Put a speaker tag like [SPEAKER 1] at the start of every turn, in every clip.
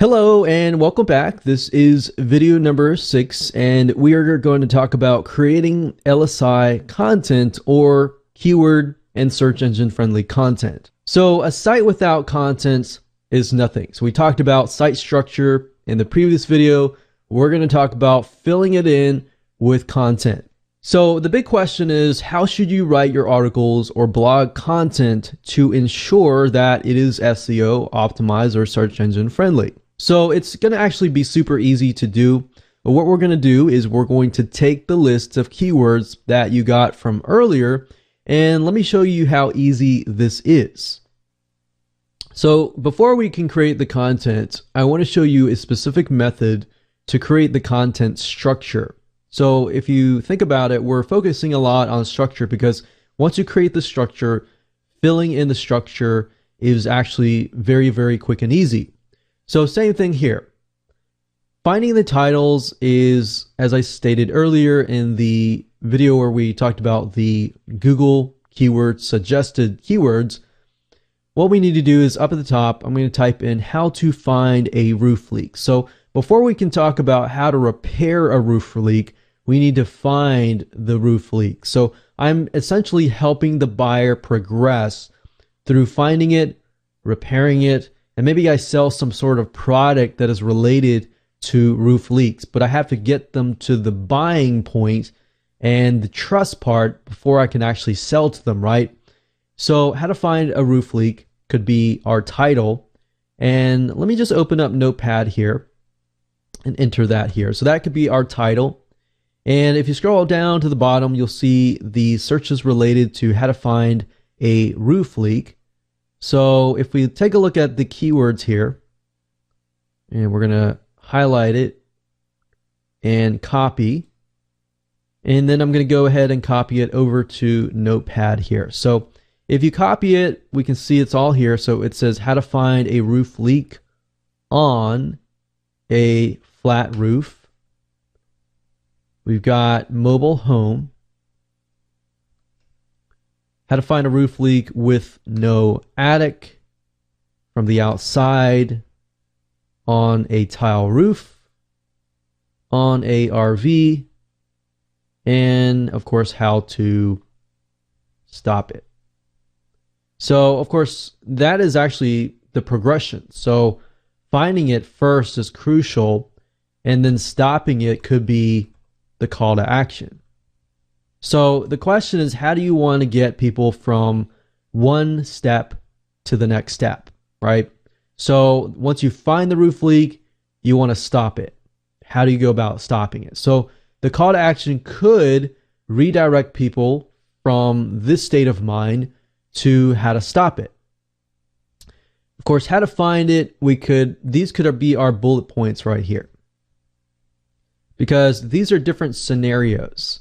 [SPEAKER 1] Hello and welcome back. This is video number 6 and we are going to talk about creating LSI content or keyword and search engine friendly content. So a site without content is nothing. So we talked about site structure in the previous video. We're going to talk about filling it in with content. So the big question is, how should you write your articles or blog content to ensure that it is SEO optimized or search engine friendly? So it's going to actually be super easy to do. But what we're going to do is we're going to take the list of keywords that you got from earlier, and let me show you how easy this is. So before we can create the content, I want to show you a specific method to create the content structure. So if you think about it, we're focusing a lot on structure because once you create the structure, filling in the structure is actually very, very quick and easy. So same thing here. Finding the titles is, as I stated earlier in the video where we talked about the Google keyword suggested keywords, what we need to do is up at the top, I'm going to type in how to find a roof leak. So before we can talk about how to repair a roof leak, we need to find the roof leak. So I'm essentially helping the buyer progress through finding it, repairing it, and maybe I sell some sort of product that is related to roof leaks, but I have to get them to the buying point and the trust part before I can actually sell to them, right? So how to find a roof leak could be our title. And let me just open up Notepad here and enter that here. So that could be our title. And if you scroll down to the bottom, you'll see the searches related to how to find a roof leak. So if we take a look at the keywords here, and we're going to highlight it and copy, and then I'm going to go ahead and copy it over to Notepad here. So if you copy it, we can see it's all here. So it says how to find a roof leak on a flat roof. We've got mobile home. How to find a roof leak with no attic from the outside on a tile roof, on a RV, and of course, how to stop it. So of course, that is actually the progression. So finding it first is crucial, and then stopping it could be the call to action. So the question is, how do you want to get people from one step to the next step, right? So once you find the roof leak, you want to stop it. How do you go about stopping it? So the call to action could redirect people from this state of mind to how to stop it. Of course, how to find it, these could be our bullet points right here, because these are different scenarios.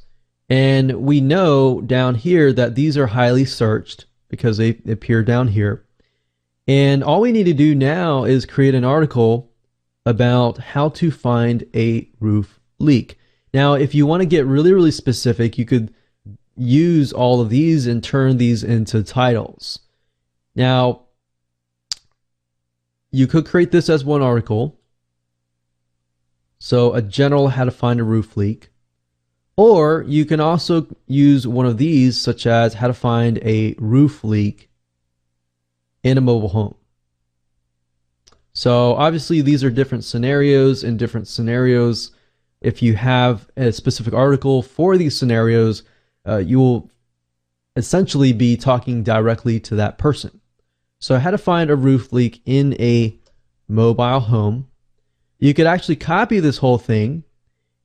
[SPEAKER 1] And we know down here that these are highly searched because they appear down here. And all we need to do now is create an article about how to find a roof leak. Now, if you want to get really, really specific, you could use all of these and turn these into titles. Now, you could create this as one article. So a general how to find a roof leak. Or you can also use one of these, such as how to find a roof leak in a mobile home. So obviously these are different scenarios. In different scenarios, if you have a specific article for these scenarios, you will essentially be talking directly to that person. So how to find a roof leak in a mobile home. You could actually copy this whole thing,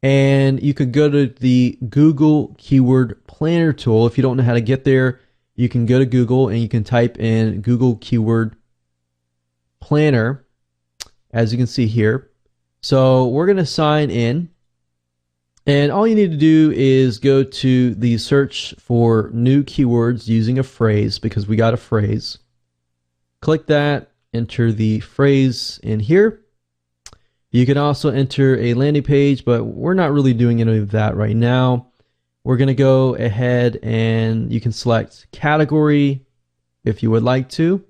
[SPEAKER 1] and you could go to the Google Keyword Planner tool. If you don't know how to get there, you can go to Google and you can type in Google Keyword Planner, as you can see here. So we're going to sign in, and all you need to do is go to the search for new keywords using a phrase, because we got a phrase. Click that, enter the phrase in here. You can also enter a landing page, but we're not really doing any of that right now. We're going to go ahead and you can select category if you would like to.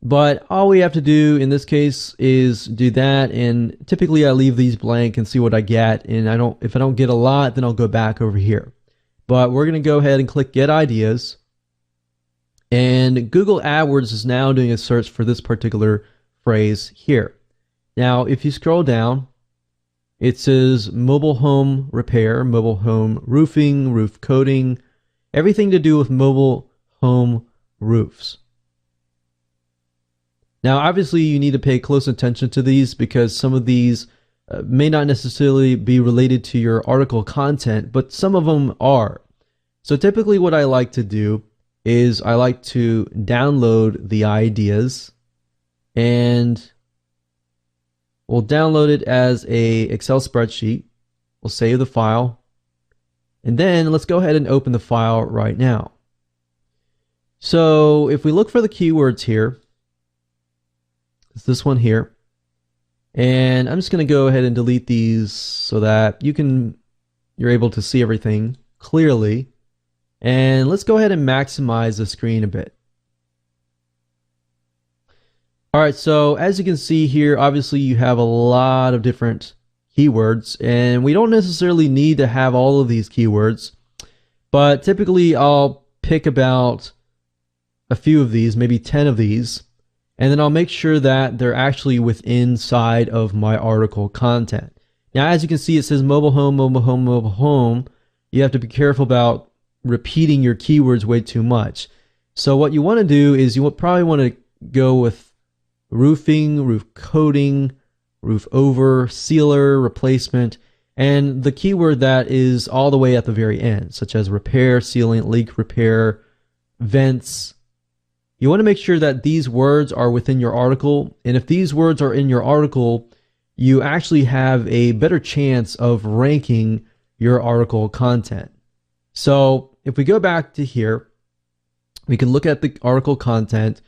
[SPEAKER 1] But all we have to do in this case is do that, and typically I leave these blank and see what I get, and if I don't get a lot, then I'll go back over here. But we're going to go ahead and click Get Ideas, and Google AdWords is now doing a search for this particular phrase here. Now, if you scroll down, it says mobile home repair, mobile home roofing, roof coating, everything to do with mobile home roofs. Now, obviously, you need to pay close attention to these because some of these may not necessarily be related to your article content, but some of them are. So typically what I like to do is I like to download the ideas, and we'll download it as a Excel spreadsheet. We'll save the file, and then let's go ahead and open the file right now. So if we look for the keywords here, it's this one here. And I'm just going to go ahead and delete these so that you're able to see everything clearly. And let's go ahead and maximize the screen a bit. All right, so as you can see here, obviously you have a lot of different keywords, and we don't necessarily need to have all of these keywords, but typically I'll pick about a few of these, maybe 10 of these, and then I'll make sure that they're actually within side of my article content. Now, as you can see, it says mobile home, mobile home, mobile home. You have to be careful about repeating your keywords way too much. So what you want to do is you probably want to go with roofing, roof coating, roof over, sealer, replacement, and the keyword that is all the way at the very end, such as repair, sealing, leak repair, vents. You want to make sure that these words are within your article, and if these words are in your article, you actually have a better chance of ranking your article content. So if we go back to here, we can look at the article content,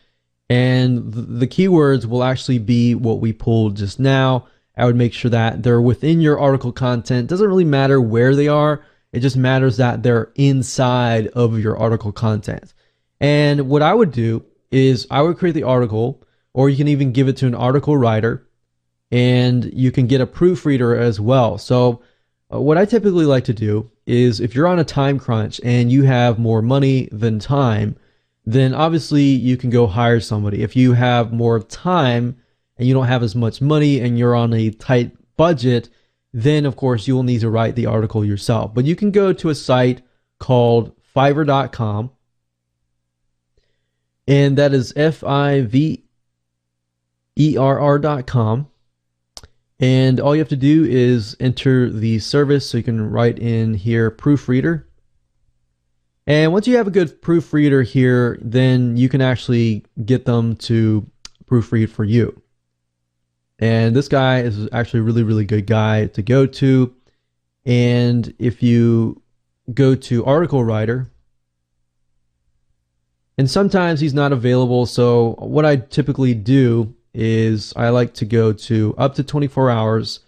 [SPEAKER 1] and the keywords will actually be what we pulled just now. I would make sure that they're within your article content. Doesn't really matter where they are. It just matters that they're inside of your article content. And what I would do is I would create the article, or you can even give it to an article writer, and you can get a proofreader as well. So what I typically like to do is if you're on a time crunch and you have more money than time, then obviously you can go hire somebody. If you have more time and you don't have as much money and you're on a tight budget, then of course you will need to write the article yourself. But you can go to a site called Fiverr.com, and that is Fiverr.com. And all you have to do is enter the service. So you can write in here proofreader. And once you have a good proofreader here, then you can actually get them to proofread for you. And this guy is actually a really, really good guy to go to. And if you go to article writer, and sometimes he's not available, so what I typically do is I like to go to up to 24 hours.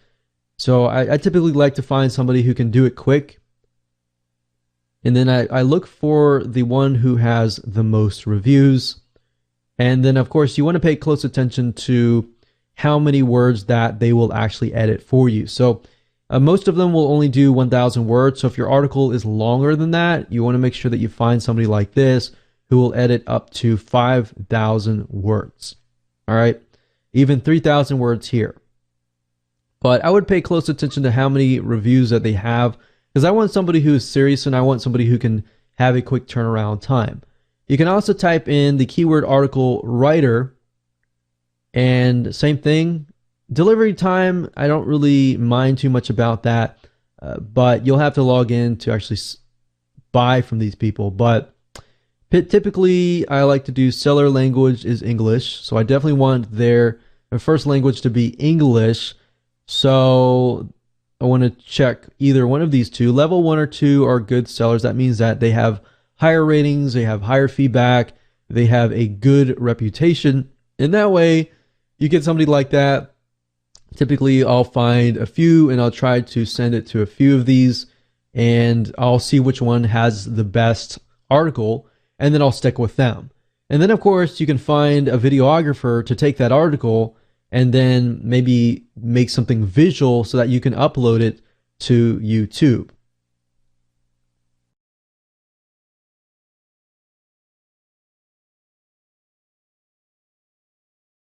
[SPEAKER 1] So I typically like to find somebody who can do it quick. And then I look for the one who has the most reviews. And then, of course, you want to pay close attention to how many words that they will actually edit for you. So most of them will only do 1,000 words. So if your article is longer than that, you want to make sure that you find somebody like this who will edit up to 5,000 words. All right, even 3,000 words here. But I would pay close attention to how many reviews that they have, because I want somebody who is serious and I want somebody who can have a quick turnaround time. You can also type in the keyword article writer, and same thing. Delivery time, I don't really mind too much about that, but you'll have to log in to actually buy from these people. But typically, I like to do seller language is English. So I definitely want their first language to be English. So I want to check either one of these two. Level 1 or 2 are good sellers. That means that they have higher ratings, they have higher feedback, they have a good reputation. And that way, you get somebody like that. Typically, I'll find a few and I'll try to send it to a few of these, and I'll see which one has the best article, and then I'll stick with them. And then of course you can find a videographer to take that article and then maybe make something visual so that you can upload it to YouTube.